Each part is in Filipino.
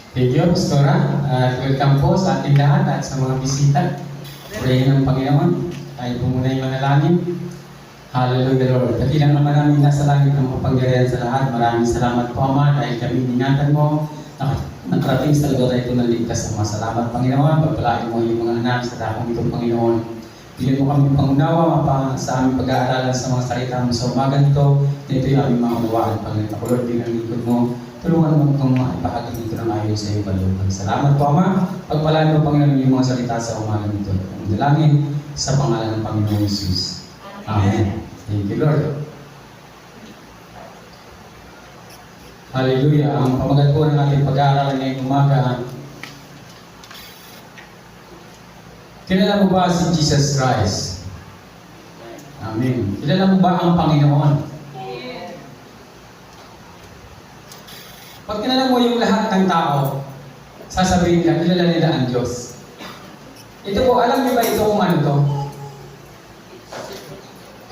Thank you, Pastora. At welcome po sa ating lahat at sa mga bisita. Purihin ng Panginoon. Tayo po muna yung manalangin. Hallelujah, Lord. Dakilang naman namin nasa langit ng kapangyarihan sa lahat. Maraming salamat po, Ama, dahil kami iningatan mo. Nakarating sa lugar ito ng ligtas. Salamat, Panginoon. Pagpalain mo yung mga anak sa dakong itong Panginoon. Bigyan mo kami pangunawa sa aming pag-aaralan sa mga salita mo sa umaga nito. Ito yung aming mga unawaan, Panginoon. Ako, Lord, bilang likod mo. Tulungan mo kung maipahagi dito ng ayon sa iyo, Kalooban. Salamat po, Ama. Pagpalaan mo, Panginoon, yung mga salita sa umaga nito. Ang dalangin sa pangalan ng Panginoon Jesus. Amen. Thank you, Lord. Hallelujah. Ang pamagat po ng ating pag-aaral ngayong umaga. Kilala mo ba si Jesus Christ? Amen. Kilala mo ba ang Panginoon? Pag kilala mo yung lahat ng tao, sasabihin nila, kilala nila ang Diyos. Ito po, alam niyo ba ito kung ano to?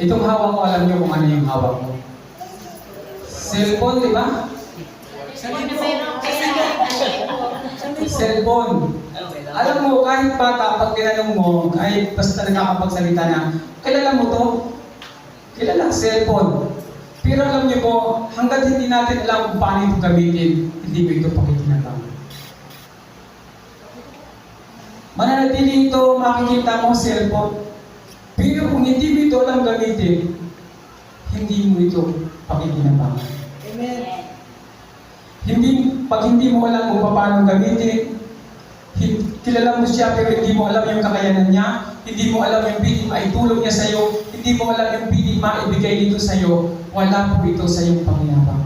Itong hawak ko, alam niyo kung ano yung hawak mo? Cellphone, di ba? Cellphone. Alam mo, kahit bata, pag tinanong mo, kahit basta nakakapagsalita na, kilala mo to? Kilala, cellphone. Pero alam niyo po, hanggat hindi natin alam kung paano ito gamitin, hindi mo ito pakikinabang. Mananatili ito, makikita mo cellphone. Pero kung hindi mo ito alam gamitin, hindi mo ito pakikinabang. Amen. Pag hindi mo alam kung paano gamitin, kilala mo siya pero hindi mo alam yung kakayanan niya, hindi mo alam yung pili maitulong niya sa'yo, hindi mo alam yung pili maibigay dito sa'yo, wala po ito sa iyong pakinabang.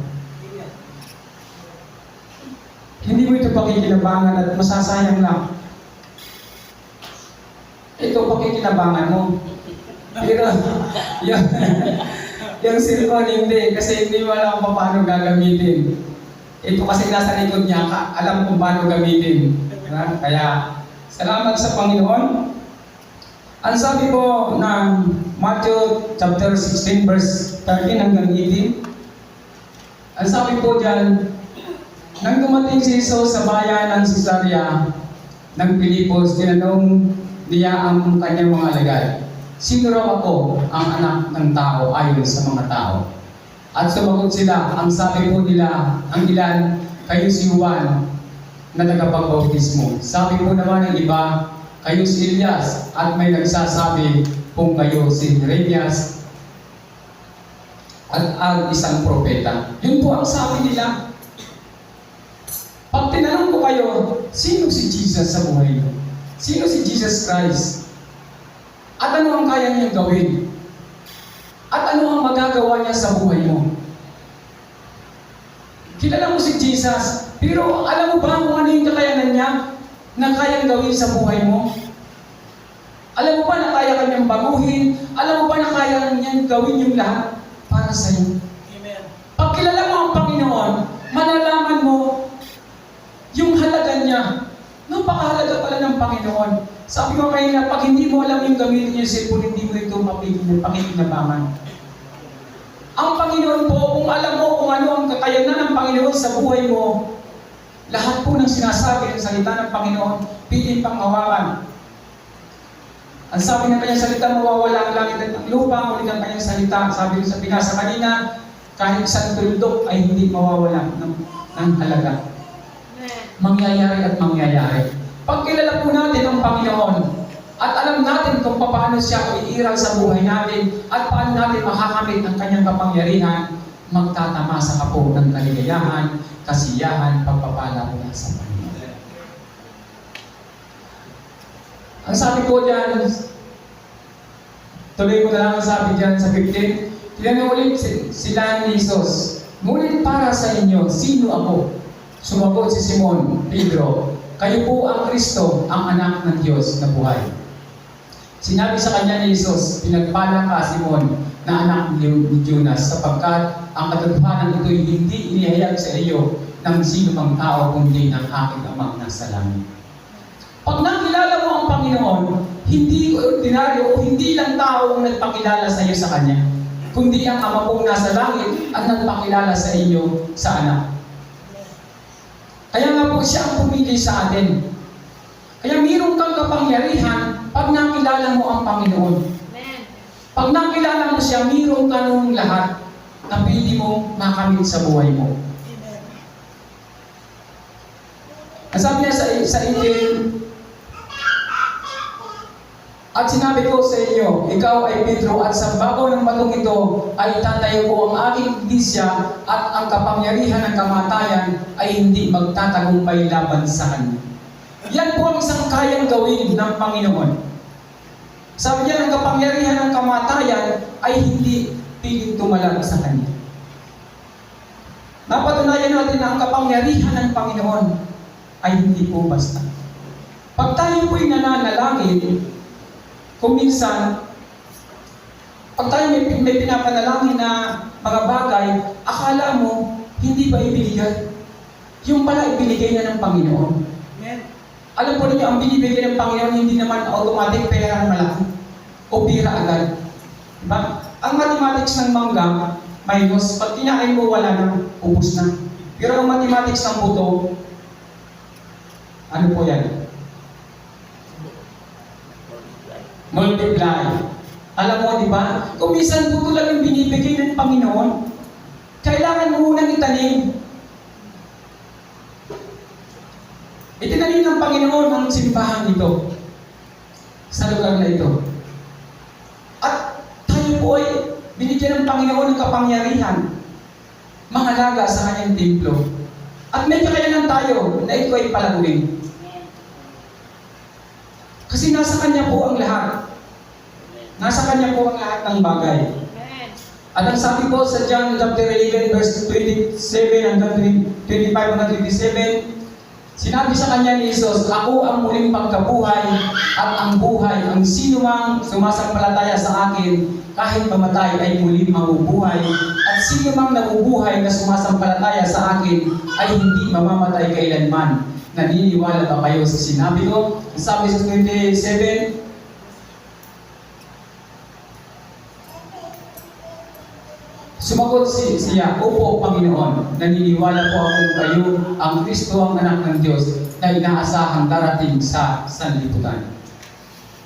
Hindi mo ito pakikinabangan at masasayang lang. Ito pakikinabangan mo. Pero yung cellphone hindi, kasi hindi mo alam kung paano gagamitin. Ito kasi nasa likod niya, alam kung paano gamitin. Kaya, salamat sa Panginoon. Ang sabi po ng Matthew chapter 16 verse 13 hanggang 18, ang sabi po dyan, nang dumating si Jesus sa bayan ng Cesarea ng Pilipos, tinanong niya ang kanyang mga alagad, sino raw ako ang anak ng tao ayon sa mga tao? At sumagot sila, ang sabi po nila, ang ilan, kayo si Juan na tagapagbautismo. Sabi po naman ng iba, kayo si Elias, at may nagsasabi kung kayo si Jeremias at ang isang propeta. Yun po ang sabi nila. Pag tinanong ko kayo, sino si Jesus sa buhay mo? Sino si Jesus Christ? At ano ang kaya niyang gawin? At ano ang magagawa niya sa buhay mo? Kilala mo si Jesus, pero alam mo ba kung ano yung kakayanan niya na kayang gawin sa buhay mo? Alam mo ba na kaya kanyang baguhin? Alam mo ba na kaya niyang gawin yung lahat para sa iyo? Amen. Pag kilala mo ang Panginoon, malalaman mo yung halaga niya. Napakahalaga pala ng Panginoon. Sabi ko kayo na pag hindi mo alam yung gamitin yung cellphone, hindi mo ito pakikinabangan. Ang Panginoon po, kung alam mo kung ano ang kakayanan ng Panginoon sa buhay mo, lahat po ng sinasabi ng salita ng Panginoon, piling pang hawakan. Ang sabi ng kanyang salita, mawawala ang langit at ang lupa, ulit ang kanyang salita. Sabi sa binasa kanina, kahit sa tuldok ay hindi mawawala ng halaga. Mangyayari at mangyayari. Pag kilala po natin ang Panginoon, at alam natin kung paano siya iiral sa buhay natin at paano natin makakamit ang kanyang kapangyarihan, magtatamasa ka po ng kaligayahan, kasiyahan, pagpapala mula sa Panginoon. Ang sabi ko dyan, tuloy ko na lang ang sabi dyan sa 15, tinanong ulit sila ni Jesus, ngunit para sa inyo, sino ako? Sumagot si Simon Pedro, kayo po ang Kristo, ang anak ng Diyos na buhay. Sinabi sa kanya ni Jesus, pinagpala ka, Simon, na anak ni Jonas, sapagkat ang katotohanan ito'y hindi inihayag sa iyo ng sino pang tao, kundi ng aking amang nasa langit. Pag nakilala mo ang Panginoon, hindi ordinaryo o hindi lang tao ang nagpakilala sa iyo sa Kanya, kundi ang Ama pong nasa langit ang nagpakilala sa iyo sa anak. Kaya nga po siya ang pumili sa atin. Kaya mayroon kang kapangyarihan pag nakilala mo ang Panginoon. Amen. Pag nakilala mo siya, mayroon ka nung lahat na pwede mo makamit sa buhay mo. Nasabi niya sa Injil, at sinabi ko sa inyo, ikaw ay Pedro, at sa babaw ng batong ito ay tatayo ko ang aking iglesia, at ang kapangyarihan ng kamatayan ay hindi magtatagumpay laban sa kanya. Yan po ang isang kayang gawin ng Panginoon. Sabi niya, ang kapangyarihan ng kamatayan ay hindi piling tumalag sa kanya. Napatunayan natin na ang kapangyarihan ng Panginoon ay hindi po basta. Pag tayo po'y nananalangin, kung minsan, pag tayo may pinapanalangin na mga bagay, akala mo, hindi ba ibinigay? Yung pala ibinigay na ng Panginoon. Amen. Alam po ninyo, ang binibigay ng Panginoon, hindi naman automatic pera ang malaki o pira agad. Diba? Ang mathematics ng mangga, minus, pag kinain mo, wala na, ubus na. Pero ang mathematics ng buto, ano po yan? Multiply. Alam mo, di ba? Kung minsan buto lang yung binibigay ng Panginoon, kailangan mo munang itanim. Itinanim ng Panginoon ang simbahan dito, sa lugar na ito. At tayo po ay binigyan ng Panginoon ng kapangyarihan, mangalaga sa kanyang templo. At may kakayanan tayo na ito ay palaguin. Kasi nasa Kanya po ang lahat. Nasa Kanya po ang lahat ng bagay. At ang sabi po sa John chapter 11 verse 27 hanggang 25 hanggang 27, sinabi sa Kanya ni Jesus, ako ang muling pagkabuhay at ang buhay. Ang sino mang sumasampalataya sa akin, kahit mamatay ay muling mabubuhay. At sino mang nabubuhay na sumasampalataya sa akin, ay hindi mamamatay kailanman. Naniniwala ba kayo sa sinabi ko? Sabi sa 27, sumagot siya, opo Panginoon, naniniwala po ako kayo, ang Kristo ang anak ng Diyos na inaasahang darating sa sanlibutan.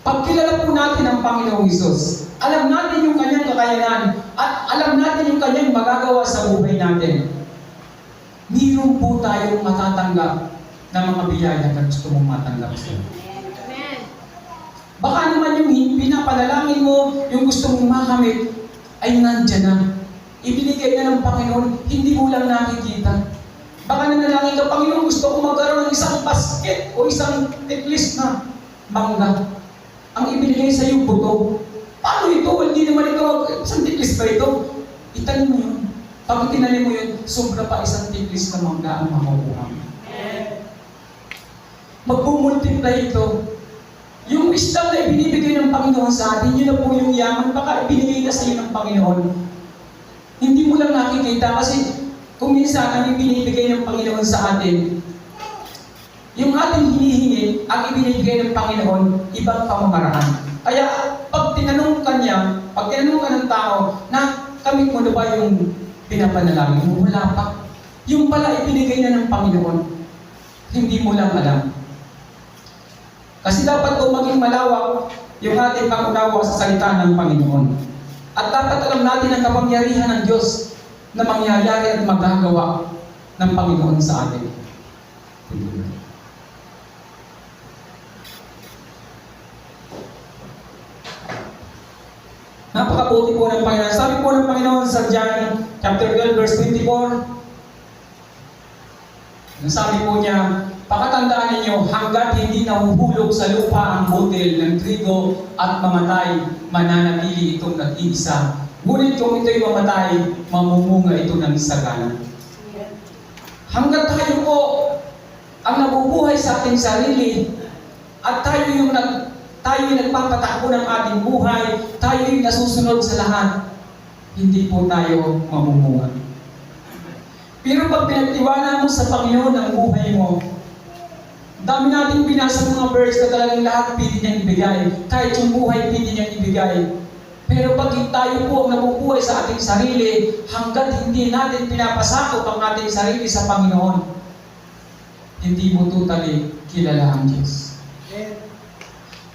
Pag kilala po natin ang Panginoong Hesus, alam natin yung kanyang kakayanan at alam natin yung kanyang magagawa sa buhay natin. Mayroon po tayong matatanggap na mga biyaya na gusto mong matanggap sa iyo. Baka naman yung pinapanalangin mo, yung gusto mong makamit, ay nandyan na. Ibinigay na ng Panginoon, hindi mo lang nakikita. Baka nanalangin ka, Panginoon, gusto ko magkaroon ng isang basket o isang necklace na mangga. Ang ibinigay sa iyo, buto. Paano ito? Hindi naman ito, isang necklace ba ito? Itanim mo yun. Pag itinanim mo yun, sobra pa isang necklace na mangga ang makukuha mo. Magpumultiply ito. Yung wisdom na ibinibigay ng Panginoon sa atin, yun na po yung yaman, baka ibinigay na sa iyo ng Panginoon. Hindi mo lang nakikita kasi kung minsan ang ibinibigay ng Panginoon sa atin, yung ating hinihingi, ang ibinibigay ng Panginoon, ibang pamamaraan. Kaya pag tinanong ka niya, pag tinanong ka ng tao, na kamit mo na ba yung pinapanalangin mo? Wala pa. Yung pala ibinigay na ng Panginoon, hindi mo lang alam. Kasi dapat po maging malawak yung ating pangunawa sa salita ng Panginoon. At dapat alam natin ang kapangyarihan ng Diyos na mangyayari at magagawa ng Panginoon sa atin. Napakabuti po ng Panginoon. Sabi po ng Panginoon sa John chapter 12 verse 24, sabi po niya, pakatandaan ninyo, hanggat hindi nahuhulog sa lupa ang butil ng trigo at mamatay, mananatili itong nag-iisa. Ngunit kung ito'y mamatay, mamumunga ito ng sagana. Hanggat tayo po ang nabubuhay sa ating sarili at tayo yung nagpapatakbo ng ating buhay, tayo yung nasusunod sa lahat, hindi po tayo mamumunga. Pero pag pinagtiwala mo sa Panginoon ang buhay mo, dami natin binasa mga verse na talagang lahat pwede niyang ibigay. Kahit yung buhay pwede niyang ibigay. Pero pag tayo po ang nabubuhay sa ating sarili, hanggat hindi natin pinapasakop ang ating sarili sa Panginoon, hindi mo totally kilala ang Diyos.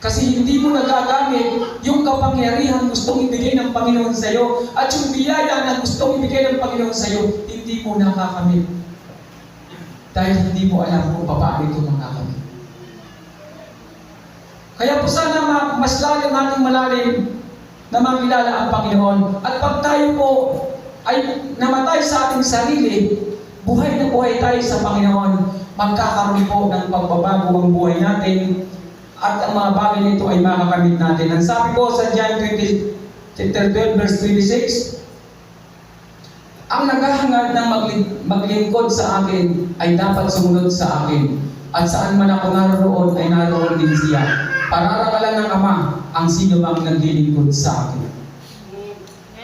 Kasi hindi mo nagagamit yung kapangyarihan gustong ibigay ng Panginoon sa iyo at yung biyaya na gustong ibigay ng Panginoon sa iyo, hindi mo nakakamit. Dahil hindi mo alam kung paano ito makakamit. Kaya po sana mas lalim nating malalim na makilala ang Panginoon. At pag tayo po ay namatay sa ating sarili, buhay na buhay tayo sa Panginoon, magkakaroon po ng pagbabago ang buhay natin at ang mga bagay nito ay makakamit natin. Ang sabi po sa John 12 verse 26, ang naghahangad ng maglingkod sa akin ay dapat sumunod sa akin. At saan man ako naroon ay naroon din siya. Pararangalan ng Ama ang sino bang naglilingkod sa akin.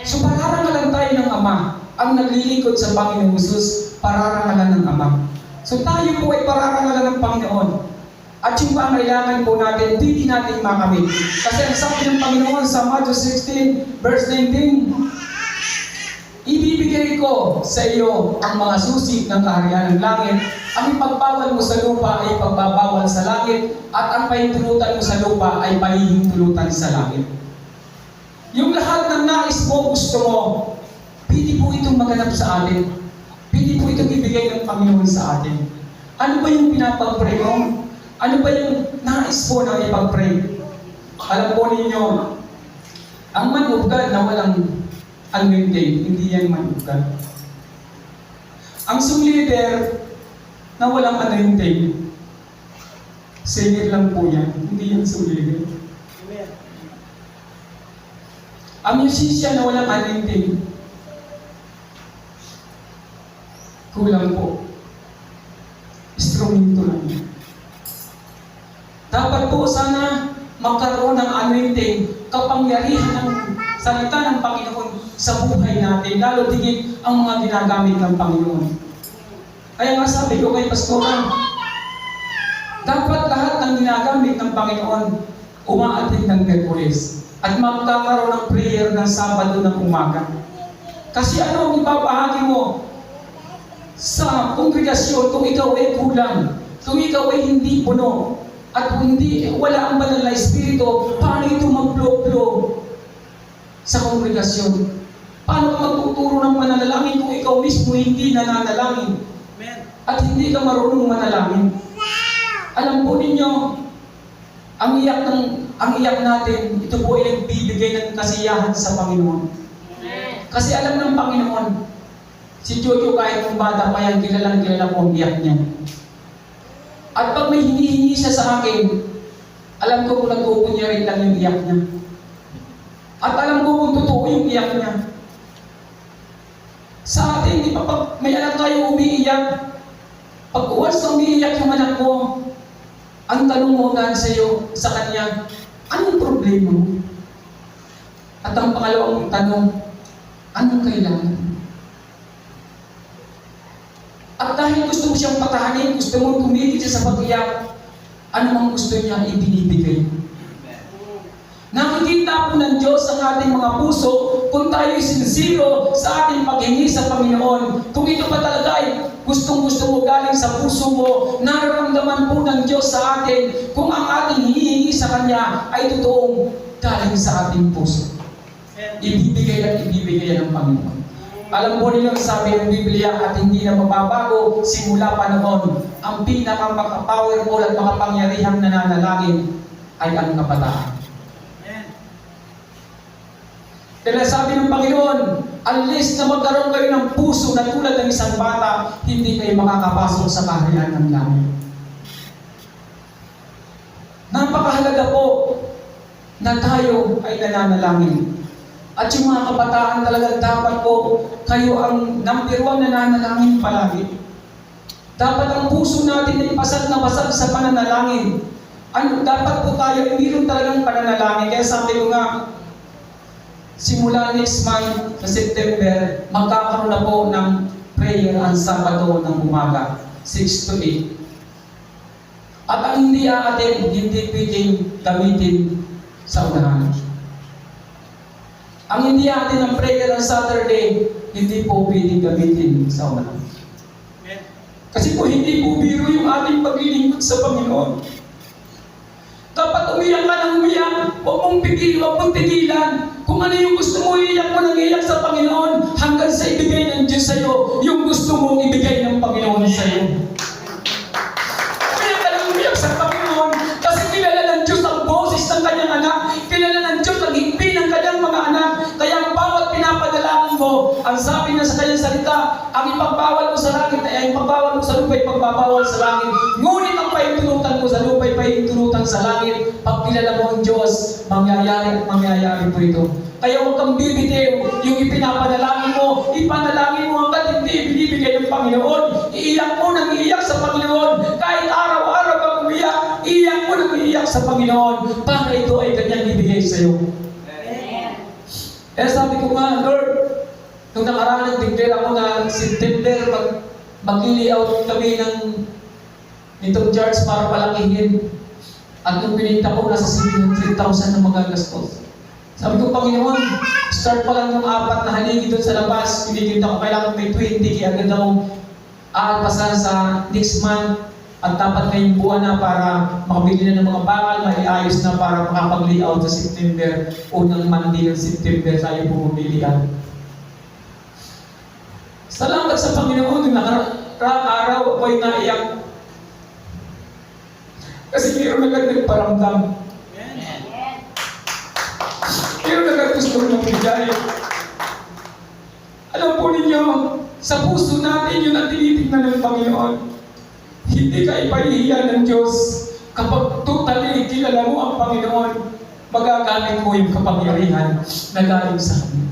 So pararangalan tayo ng Ama. Ang naglilingkod sa Panginoong Jesus, pararangalan ng Ama. So tayo po ay pararangalan ng Panginoon. At yung pangailangan po natin, hindi natin makamit. Kasi ang sabi ng Panginoon sa Matthew 16 verse 19, ibibigay ko sa iyo ang mga susi ng kaharian ng langit. Ang ipagbawal mo sa lupa ay pagbabawal sa langit, at ang pahintulutan mo sa lupa ay pahihintulutan sa langit. Yung lahat ng nais mo, gusto mo, pwede po itong maganap sa atin. Pwede po itong ibigay ng Panginoon sa atin. Ano ba yung pinapag-pray mo? Ano ba yung nais po na ipag-pray? Alam po ninyo, ang man of God na walang anointing, hindi yan man of God. Ang song leader na walang anointing, singer lang po yan, hindi yan song leader. Amen. Ang musician na walang anointing, kulang po. Instrumento lang yan. Dapat po sana magkaroon ng anointing, kapangyarihan ng salita ng Panginoon sa buhay natin, lalo tigit ang mga ginagamit ng Panginoon. Kaya nga sabi ko kay Pastoran, dapat lahat ng ginagamit ng Panginoon umaattend ng Merkulis at magkakaroon ng prayer ng Sabado ng umaga. Kasi ano ang ibabahagi mo sa kongregasyon kung ikaw ay kulang, kung ikaw ay hindi puno, at kung hindi, wala ang banal na Espiritu, paano ito mag-flow sa kongregasyon? Paano ka magtuturo ng mananalangin kung ikaw mismo hindi nananalangin? At hindi ka marunong manalangin? Alam po ninyo, ang iyak natin, ito po ay nagbibigay ng kasiyahan sa Panginoon. Kasi alam ng Panginoon, si Jojo kahit kung bata pa yan, kilala po ang iyak niya. At pag may hinihingi siya sa akin, alam ko kung nagpupunyarin lang yung iyak niya. At alam ko kung totoo yung iyak niya. Sa atin, di ba pag may anak tayo umiiyak, pag once na umiiyak yung anak mo, ang tanong mo agad sa kanya, anong problema mo? At ang pangalawang tanong, anong kailangan? At dahil gusto mo siyang patahanin, gusto mo tumigil siya sa pag-iyak, ano mang gusto niya, ibinibigay. Nakikita po ng Diyos ang ating mga puso kung tayo'y sincero sa ating paghingi sa Panginoon. Kung ito pa talaga ay gustong-gusto mo galing sa puso mo, nararamdaman po ng Diyos sa atin kung ang ating hinihingi sa Kanya ay totoong galing sa ating puso. Ibibigay at ibibigay ng Panginoon. Alam po ninyo, sabi ng Biblia at hindi na mababago simula pa noon, ang pinaka-powerful at makapangyarihang nananalangin ay ang kabataan. Dahil sabi ng Panginoon, unless na magkaroon kayo ng puso na tulad ng isang bata, hindi kayo makakapasok sa kaharian ng langit. Napakahalaga po na tayo ay nananalangin. At yung mga kabataan talaga dapat po kayo ang number one na nananalangin palagi. Dapat ang puso natin ay pasag na pasag sa pananalangin. Dapat po tayo ay mayroon talagang pananalangin. Kaya sabi ko nga, simula next month sa September, magkakaroon na po ng prayer ang Sabado ng umaga, 6 to 8. At ang hindi aatin, hindi pwedeng gamitin sa unahan. Ang hindi atin ng prayer ng Saturday, hindi po pwedeng gamitin sa unahan. Kasi po hindi po biro yung ating paglilingkod sa Panginoon. Dapat umiyak ka ng umiyak, huwag mong tigilan. Kung ano yung gusto mo, iiyak mo nang iiyak sa Panginoon hanggang sa ibigay ng Diyos sa'yo yung gusto mong ibigay ng Panginoon sa'yo. Umiyak ka ng umiyak sa Panginoon kasi kilala ng Diyos ang boses ng kanyang anak, kilala ng Diyos ang higpi ng kanyang mga anak. Kaya ang bawat pinapadalangin mo, ang sabi niya sa kanyang salita, ang ipagbawal mo sa langit ay ang ipagbawal mo sa lupa, ipagbawal sa langit. Ngunit ang pahintunutan mo sa lupa, pahintunutan sa langit. Pag kilala mo ang Diyos, mangyayari at mangyayari po ito. Kaya huwag kang bibitiw. Yung ipinapanalangin mo, ipanalangin mo hanggat hindi binibigay ng Panginoon. Iiyak mo nang iiyak sa Panginoon. Kahit araw-araw kang umiyak, iiyak mo nang iiyak sa Panginoon. Para ito ay kanyang ibigay sa iyo. Eh sabi ko nga, Lord, nung nakaraan declare ako na September, mag-layout kami nitong church para palakihin. At nung pininta ko, nasa 700,000 na magagastos. Sabi ko, Panginoon, start pa lang yung 4 na haligi doon sa labas. Pinikita ko, kailangan may 20, kaya agad akong aalpasan sa next month. At dapat ngayong buwan na para makabili na ng mga bakal, maiayos na para makapag-layout sa September. Unang Monday ng September, tayo pumilihan. Salamat sa Panginoon, nung nakaraang araw ako'y naiyak. Kasi mayroon agad nagparamdam. Mayroon agad gusto ng bigay. Alam po ninyo, sa puso natin yun ang tinitignan ng Panginoon. Hindi ka ipahihiya ng Diyos. Kapag totally kilala mo ang Panginoon, magagamit mo yung kapangyarihan na galing sa Kanya.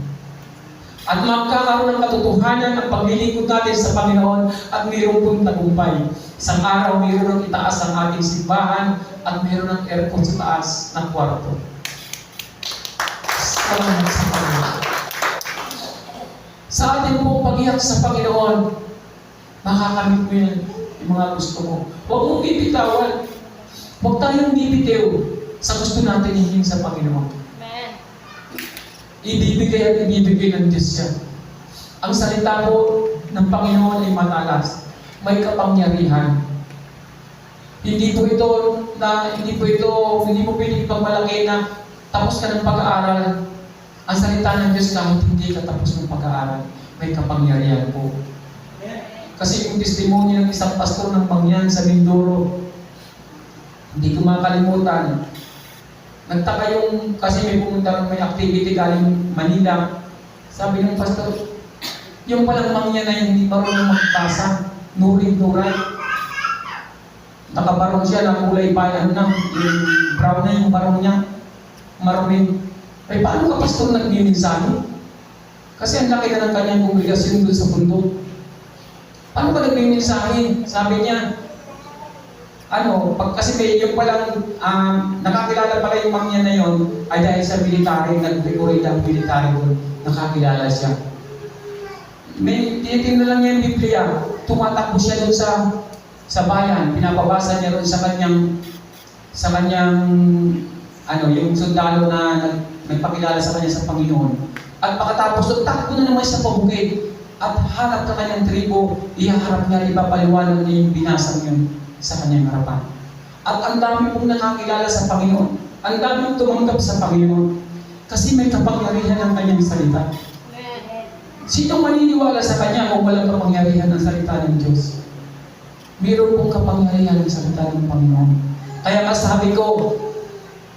At magkakaroon ng katotohanan ang paglilingkod natin sa Panginoon at mayroon pong tagumpay. Isang araw, mayroon ng itaas ang ating simbahan at mayroon ng aircon sa taas ng kwarto. Salamat sa Panginoon. Sa ating pong pag-iyak sa Panginoon, makakamit mo yan yung mga gusto mo. Huwag mong bibitawan. Huwag tayong bibitiw sa gusto natin hihing sa Panginoon. Amen. Ibibigay at ibibigay ng Diyos yan. Ang salita po ng Panginoon ay matalas. May kapangyarihan. Hindi mo pwedeng pagmalaki na tapos ka ng pag-aaral. Ang salita ng Diyos kahit hindi ka tapos ng pag-aaral, may kapangyarihan po. Kasi yung testimony ng isang pastor ng Mangyan sa Mindoro, hindi ko makalimutan. Nagtaka yung, kasi may pumunta may activity galing Manila. Sabi ng pastor, yung palang Mangyan na hindi marunong magbasa, nuray. Nakabarong siya ng kulay bayan na, yung brown na yung barong niya, maruming. Ay, paano ka pastor nagmiminsahe? Kasi ang laki na ng kanyang kongregasyon doon sa bundok. Paano ka nagmiminsahe? Sabi niya, kasi may yung palang nakakilala pala yung Mangyan na yon ay dahil sa military, nag-decorate ang military doon, nakakilala siya. May tinitingnan lang niya yung Biblia, tumatakbo siya doon sa bayan, pinapabasa niya doon sa kanyang yung sundalo na nagpakilala sa kanya sa Panginoon. At pagkatapos doon, takbo na naman siya sa pabukid at harap ka kanyang tribo, ihaharap niya, ipapaliwanag niya yung binasang yun sa kanyang harapan. At ang dami pong nakakilala sa Panginoon. Ang dami pong tumanggap sa Panginoon. Kasi may kapangyarihan ng kanyang salita. Sino maniniwala sa kanya kung walang kapangyarihan ng salita ng Diyos? Mayroon pong kapangyarihan ng salita ng Panginoon. Kaya sabi ko,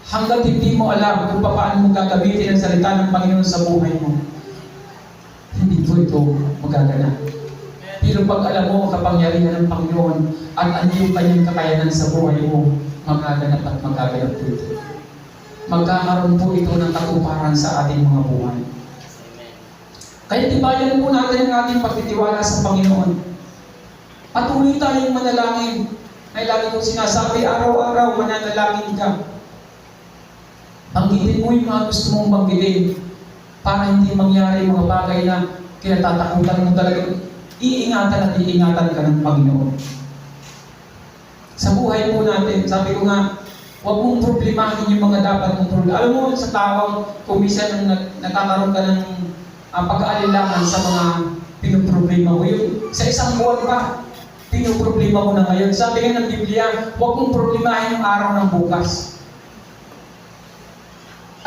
hanggang hindi mo alam kung paano mo gagamitin ang salita ng Panginoon sa buhay mo, hindi po ito magaganap. Pero pag alam mo ang kapangyarihan ng Panginoon at ano yung kanyang kakayanan sa buhay mo, magaganap at magaganap po ito. Magkakaroon po ito ng katuparan sa ating mga buhay. Kaya tibayan po natin ang ating pagtitiwala sa Panginoon. Patuloy tayong manalangin. Ay lagi kong sinasabi, araw-araw mananalangin ka. Banggitin mo yung mga gusto mong banggitin para hindi mangyari yung mga bagay na kinatatakutan mo talaga. Iingatan at iingatan ka ng Panginoon. Sa buhay po natin, sabi ko nga, huwag mong problemahin yung mga dapat mong problema. Alam mo, sa tao, kung minsan nakakaroon ka ng pag-aalilangan sa mga pinoproblema mo, yung sa isang buwan pa, pinoproblema mo na ngayon. Sabi nga ng Biblia, huwag mong problemahin yung araw ng bukas.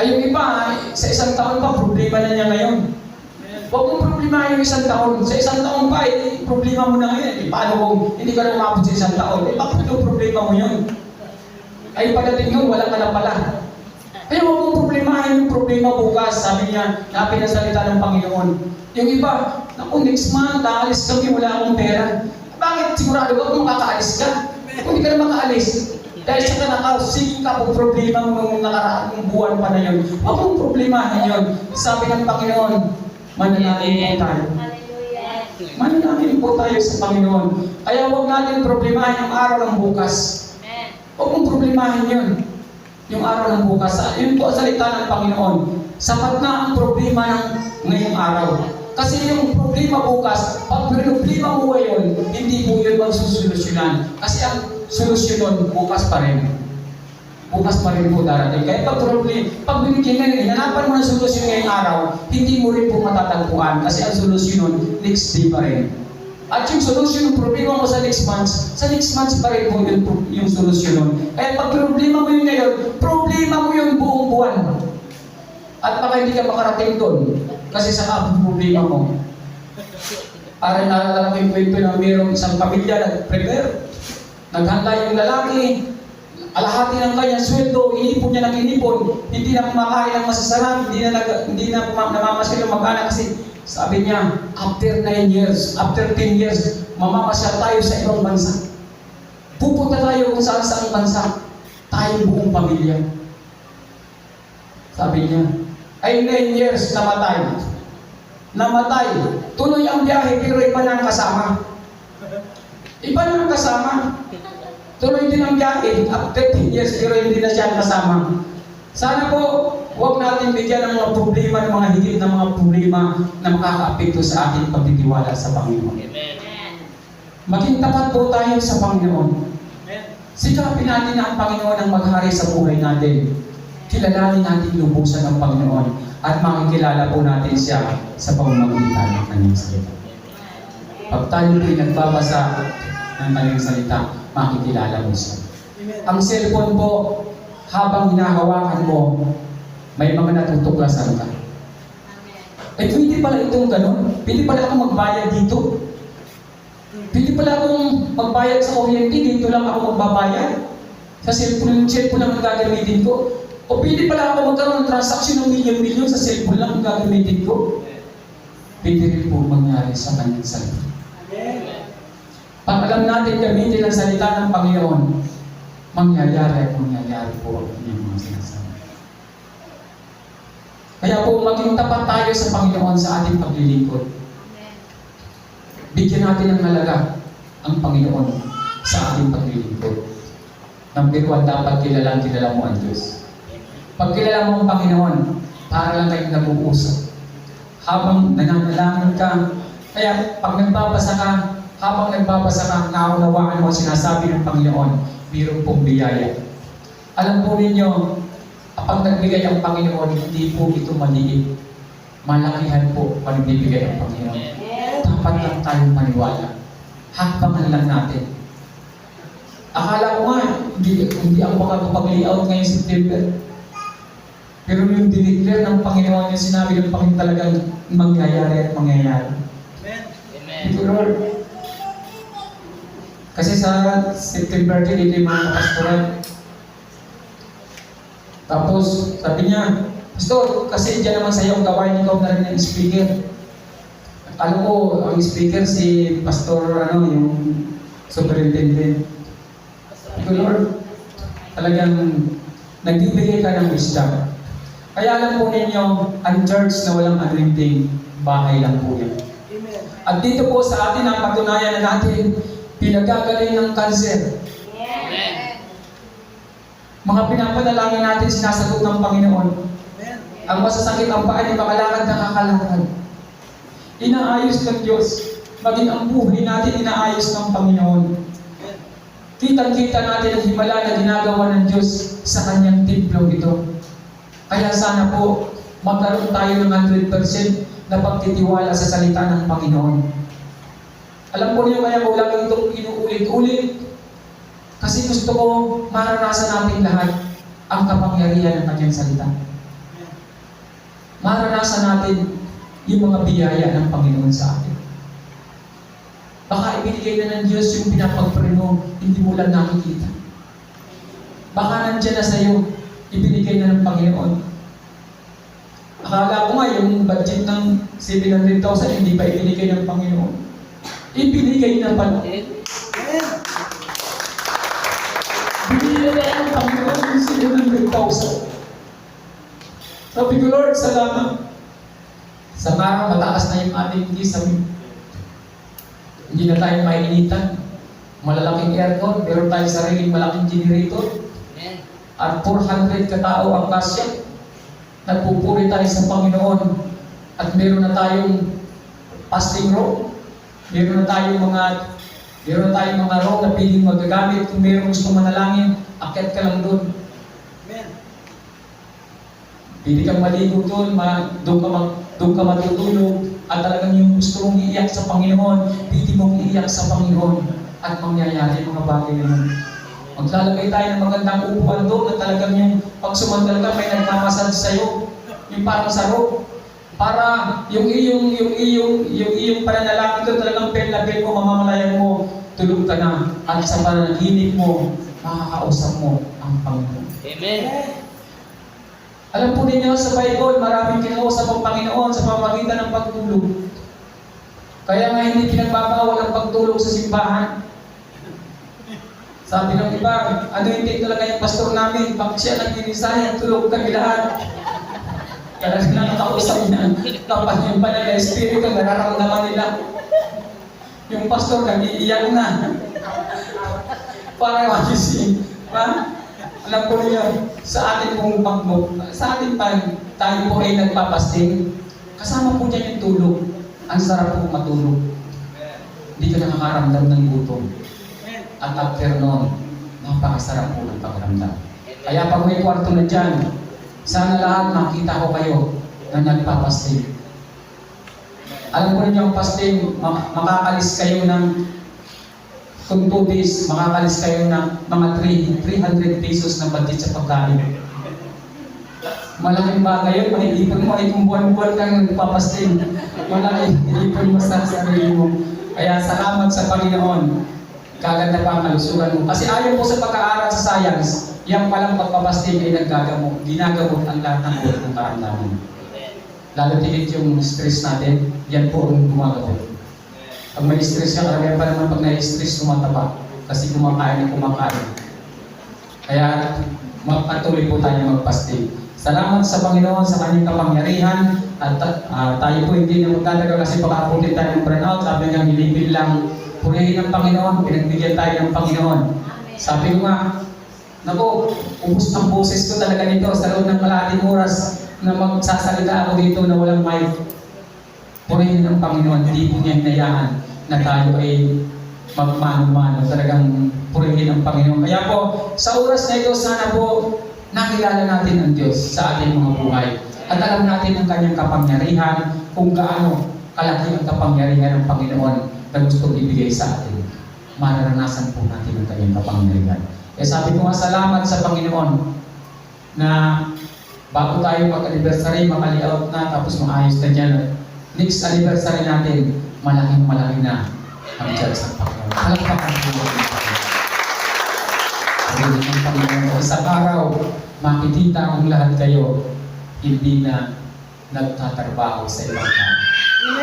Ay, yung iba, sa isang taon pa, problema na niya ngayon. Huwag mong problemahin yung isang taon. Sa isang taon pa, problema mo na ngayon. Paano kung hindi ka na umabot sa isang taon? Bakit yung problema mo yun? Ay, pagdating yun, wala ka na pala. Kaya huwag mong problemahin yung problema bukas. Sabi niya, na pinasalita ng Panginoon. Yung iba, naku, next month, aalis kami, wala akong pera. Bakit? Sigurado ba kung makakaalis ka? Kung hindi ka na makaalis, dahil sa sige ka kung problema mo nung nakaraang buwan pa na yun. Huwag mong problemahin yun. Sabi ng Panginoon, manalangin po tayo. Manalangin po tayo sa Panginoon. Kaya huwag natin problemahin yung araw ng bukas. Huwag mong problemahin yun. Yung araw ng bukas. Yun po ang salita ng Panginoon. Sapat na ang problema ng ngayong araw. Kasi yung problema bukas, pag problema mo ngayon, hindi po yun magsusolusyonan. Kasi ang solusyon nun, bukas pa rin. Bukas pa rin po darating. Kaya pag binigyan na hanapan mo ng solusyon ngayong araw, hindi mo rin po matatagpuan. Kasi ang solusyon nun, next day pa rin. At yung solusyon ng problema mo sa next month pa rin po yung solusyon nun. Kaya pag problema mo yun ngayon, problema mo yung buong buwan. At baka hindi ka makarating doon. Kasi sa problema mo. Para naalala ko yung kwento na mayroong isang pamilya nag-prepare. Naghanda yung lalaki, alahati ng kanyang sweldo, inipon niya ng inipon, hindi na kumakain ng masasarap, hindi na namamasyal yung mag-anak kasi sabi niya, after 9 years, after 10 years, mamamasyal tayo sa ibang bansa. Pupunta tayo kung saan bansa, tayong buong pamilya. Sabi niya, ay 9 years namatay. Tuloy ang biyahe pero iba na ang kasama. Iba na ang kasama. Tuloy din ang biyahe. After 10 years pero hindi na siya kasama. Sana po, huwag natin bigyan ng mga problema, ng mga higit na mga problema na makakaapekto sa ating pagtitiwala sa Panginoon. Amen. Maging tapat po tayo sa Panginoon. Sikapin natin na ang Panginoon ang maghari sa buhay natin. Kilalanin natin lubusan ng Panginoon at makikilala po natin siya sa pamamagitan ng kanyang salita. Pag tayo po'y nagbabasa ng kanyang salita, makikilala mo siya. Ang cellphone po, habang hinahawakan mo, may mga natutuklasan ka. Pwede pala itong ganun. Pwede pala akong magbayad dito. Pwede pala akong magbayad sa kuryente, dito lang ako magbabayad. Sa cellphone lang ang gagamitin ko. O pwede pala ako magkaroon ng transaction ng milyon-milyon sa cellphone lang ang gagamitin ko. Pwede rin po mangyari sa kanyang salita. Pag alam natin gamitin ang salita ng Panginoon, mangyayari at mangyayari po ang mga sinasabi. Kaya po maging tapat tayo sa Panginoon sa ating paglilingkod. Bigyan natin ng halaga ang Panginoon sa ating paglilingkod. Number 1, dapat kilala mo ang Diyos. Pag kilala mo ang Panginoon, para lang kayong nag-uusap. Habang nananalangin ka, kaya pag nagbabasa ka, habang nagbabasa ka, naunawaan mo ang sinasabi ng Panginoon, mayroon pong biyaya. Alam po ninyo, kapag nagbigay ang Panginoon, hindi po ito maliit. Malakihan po pagbibigay ang Panginoon. Dapat lang tayong maniwala. Hakbangan lang natin. Akala ko nga, hindi ako makakapag-layout ngayong September. Pero yung dineclare ng Panginoon, yung sinabi ng Panginoon talagang mangyayari at mangyayari. Amen. Ito, Lord. Kasi sa September 10, hindi mga kapastoran. Tapos, sabi niya, Pastor, kasi dyan naman sa iyong gawain, ikaw na rin ang speaker. Alam ko, ang speaker si Pastor, yung superintendent. Ito, Lord, talagang nagbibigay ka ng wisdom. Kaya alam po ninyo, ang church na walang anointing, bahay lang po yan. Amen. At dito po sa atin ang patunayan na natin, pinagagaling ng kanser. Amen. Mga pinapanalangin natin, sinasagot ng Panginoon. Amen. Ang masasakit ang paa, di makalakad, nakakalakad. Inaayos ng Diyos. Maging ang buhay natin, inaayos ng Panginoon. Kitang-kita natin ang himala na ginagawa ng Diyos sa kanyang templong ito. Kaya sana po, magkaroon tayo ng 100% na pagtitiwala sa salita ng Panginoon. Alam po niyo kaya ko lagi itong inuulit-ulit. Kasi gusto ko maranasan natin lahat ang kapangyarihan ng kanyang salita. Maranasan natin yung mga biyaya ng Panginoon sa atin. Baka ibinigay na ng Diyos yung pinapag-pray mo, hindi mo lang nakikita. Baka nandiyan na sa'yo, ibinigay na ng Panginoon. Akala ko nga yung budget ng 700,000 hindi pa ibinigay ng Panginoon. Ibinigay na pala. Binigay na ng Panginoon yung 700,000. Sabi ko, Lord, salamat. Sa araw, mataas na yung ating kisame. Hindi na tayo mainitan. Malalaking aircon, pero tayo sariling malaking generator. At 400 katao ang kasya. Nagpupuri tayo sa Panginoon. At meron na tayong fasting row. Meron na tayong mga row na piling magagamit. Kung meron gusto manalangin, akyat ka lang doon. Pili kang maligo doon, doon ka matutulog, at talagang yung gusto mong iiyak sa Panginoon, pili mong iiyak sa Panginoon, at mangyayari mga bagay na yun. Maglalagay tayo ng magandang upuan doon, at talagang yung pag sumandal ka, may nagmamasad sa'yo, yung parang saro, para yung iyong pananalangin doon, talagang pen na pen mo, mamamalayan mo, tulog ka na, at sa pananaginip mo, makakausap mo ang Panginoon. Amen. Alam po ninyo, sa Bible, maraming kinausap ang Panginoon sa pamamagitan ng pagtulog. Kaya nga hindi pinagbabawal ang pagtulog sa simbahan. Sabi ng iba, ano hindi talaga yung pastor namin, pag siya nag-inisayan, tulog kami lahat. Kaya sila nakausap niya, kapag yung banal na espiritu, nararamdaman nila. Yung pastor, nag-iiyak na. Para magising. Alam po niyo, sa ating pong pagmok, sa ating tayo po ay nagpapasting, kasama po dyan yung tulog. Ang sarap po matulog. Hindi ka nakakaramdam ng gutom. At after noon, napakasarap po ng pagramdam. Kaya pag may kwarto na dyan, sana lahat makita ko kayo na nagpapasting. Alam po niyo ang fasting, makakalis kayo ng kung 2 days, makakalis kayo ng mga 300 pesos na budget sa pagkain. Malaking bagay yun, maiipon mo, ay kung buwan-buwan kang nagpapasting, malaking iipon mo sa sarili mo. Kaya salamat sa Panginoon, gaganda pa ang kalusugan mo. Kasi ayon po sa pag-aaral sa science, yung palang pagpapasting ay ginagamot ang lahat ng buhay ng karamdaman. Lalo tigit yung stress natin, yan po ang gumagamot. Pag may stress siya, karamihan pa naman pag na-stress, tumataba. Kasi kumakain na kumakain. Kaya, magpatuloy po tayo magpasting. Salamat sa Panginoon sa kanyang kapangyarihan. At tayo po hindi na magdadagal kasi pag-aputin tayo ng burnout. Sabi niya, nilipid lang. Purihin ng Panginoon, pinagbigyan tayo ng Panginoon. Sabi ko nga, naku, ubus ng boses ko talaga nito sa loob ng kalahating oras na magsasalita ako dito na walang mic. Purihin ng Panginoon, hindi po niya hinayaan na tayo ay magmano-mano. Talagang purihin ng Panginoon. Kaya po, sa oras na ito, sana po nakilala natin ang Diyos sa ating mga buhay. At alam natin ang kanyang kapangyarihan, kung gaano kalaki ang kapangyarihan ng Panginoon na gustong ibigay sa atin. Mararanasan po natin ang kanyang kapangyarihan. Kaya sabi ko nga, salamat sa Panginoon na bago tayo mag-anniversary, makali-out na, tapos maayos na dyan. Next anniversary natin, malaking-malaki na ang Diyos ng Panginoon. Palagpakan po natin. Sabi ng Panginoon, isang araw, makikita ang lahat kayo, hindi na nagtatrabaho sa ibang tao.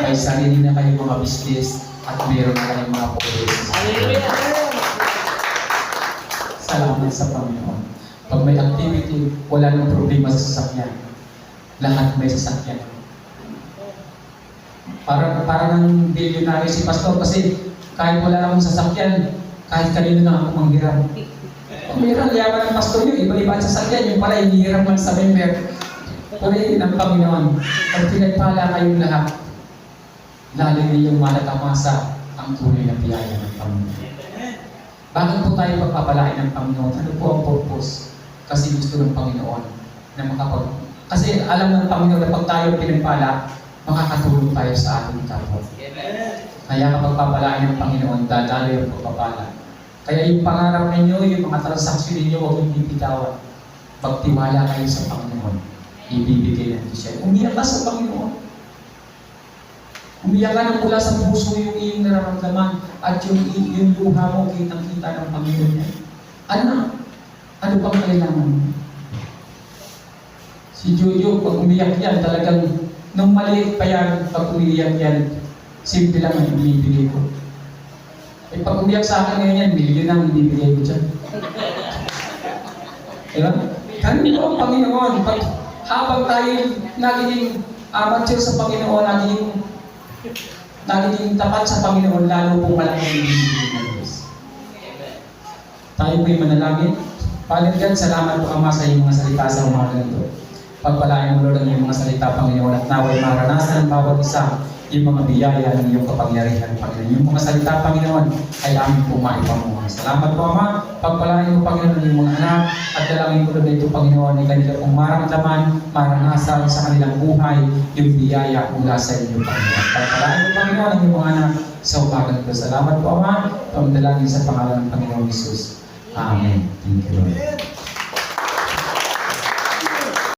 May sarili na kayong mga business at mayroon na kayong mga policies. Salamat sa Panginoon. Pag may activity, wala nang problema sa sasakyan. Lahat may sasakyan. Parang ng billionaire si Pastor kasi kahit wala akong sasakyan, kahit kanino na ako manghiram. Kung mayroon, yaman ng Pastor yun, iba-iba ang sasakyan, yung pala hinihiram lang sa member. Purihin ng Panginoon, pag pinagpala kayong lahat, lalo ninyong malatamasa ang tunay na biyaya ng Panginoon. Bakit po tayo pagpapalain ng Panginoon? Ano po ang purpose? Kasi gusto ng Panginoon na kasi alam ng Panginoon na pag tayo pinagpala, makakatulong tayo sa ating kapwa. Kaya kapag papalain ng Panginoon, dadalo yung pagpapala. Kaya yung pangarap ninyo, yung mga transaksyon ninyo, huwag yung bibitawan. Pagtiwala kayo sa Panginoon, ibibigay natin siya. Umiyak ka sa Panginoon. Umiyak ka na mula sa puso yung iyong nararamdaman at yung luha mo kitang-kita ng Panginoon niya. Ano bang kailangan mo? Si Jojo, pag umiyak yan, talagang nung maliit pa yan, pag umiyak yan, simple lang ang ibibigay ko. Eh pag umiyak sa akin ngayon yan, milyon ang ibibigay ko dyan. Diba? Ganun po ang Panginoon. Habang tayo nagiging amateur sa Panginoon, nagiging tapat sa Panginoon, lalo pong malaki ang ibibigay ng Diyos. Tayo po'y manalangin. Father God, salamat po Ama sa iyong mga salita sa umaga nito. Pagpalain mo Lord ang iyong mga salita, Panginoon, at naway maranasan ng bawat isa yung mga biyaya ng iyong kapangyarihan, Panginoon. Yung mga salita, Panginoon, ay aming po maipamuha. Salamat po, Ama. Pagpalain mo, Panginoon, yung mga anak at dalangin ko na ito, Panginoon, ay kanila pong maramdaman, maranasan sa kanilang buhay yung biyaya mula sa inyo, Panginoon. Pagpalain mo, Panginoon, ang iyong mga anak sa umaga nito. Salamat po, Ama. Pagdalangin sa pangalan ng Panginoon Jesus. Amen. Thank you, Lord.